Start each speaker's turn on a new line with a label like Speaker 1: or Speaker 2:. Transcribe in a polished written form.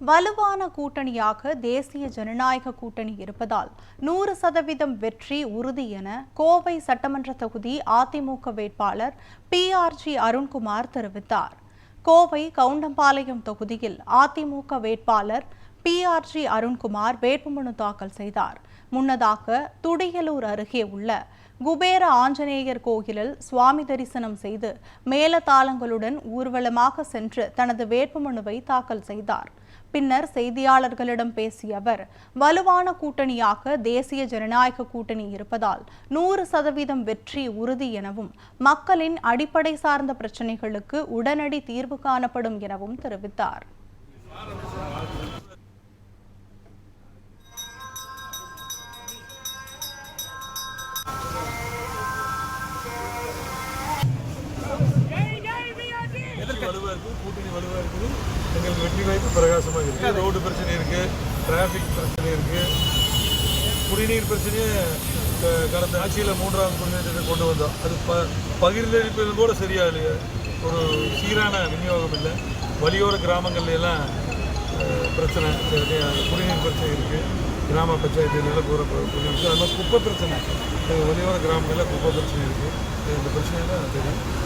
Speaker 1: வலுவான கூட்டணியாக தேசிய ஜனநாயக கூட்டணி இருப்பதால் 100% வெற்றி உறுதி என கோவை சட்டமன்ற தொகுதி அதிமுக வேட்பாளர் PRG அருண்குமார் தெரிவித்தார். கோவை கவுண்டம்பாளையம் தொகுதியில் அதிமுக வேட்பாளர் PRG அருண்குமார் வேட்புமனு தாக்கல் செய்தார். முன்னதாக துடியலூர் அருகே உள்ள குபேர ஆஞ்சநேயர் கோயிலில் சுவாமி தரிசனம் செய்து மேளதாளங்களுடன் ஊர்வலமாக சென்று தனது வேட்புமனுவை தாக்கல் செய்தார். பின்னர் செய்தியாளர்களிடம் பேசிய அவர், வலுவான கூட்டணியாக தேசிய ஜனநாயக கூட்டணி இருப்பதால் 100% வெற்றி உறுதி எனவும் மக்களின் அடிப்படை சார்ந்த பிரச்சினைகளுக்கு உடனடி தீர்வு காணப்படும் எனவும் தெரிவித்தார்.
Speaker 2: கூட்டணி வலுவாக இருக்குது. எங்களுக்கு வெற்றி வாய்ப்பு பிரகாசமாக இருக்குது. ரோடு பிரச்சனை இருக்குது, டிராஃபிக் பிரச்சனை இருக்குது, குடிநீர் பிரச்சனையே கடந்த ஆட்சியில் 3வது குடிநீர் கொண்டு வந்தோம். அது பகிர்ந்தளிப்பது கூட சரியா இல்லையா, ஒரு சீரான விநியோகம் இல்லை. வழியோர கிராமங்கள்ல எல்லாம் பிரச்சனை, குடிநீர் பிரச்சனை இருக்குது. கிராம பஞ்சாயத்து நிலக்கூற குடிநீர், அது மாதிரி குப்பை பிரச்சனை, வழியோர கிராமங்களில் குப்பை பிரச்சனை இருக்குது. இந்த பிரச்சனையெல்லாம் தெரியும்.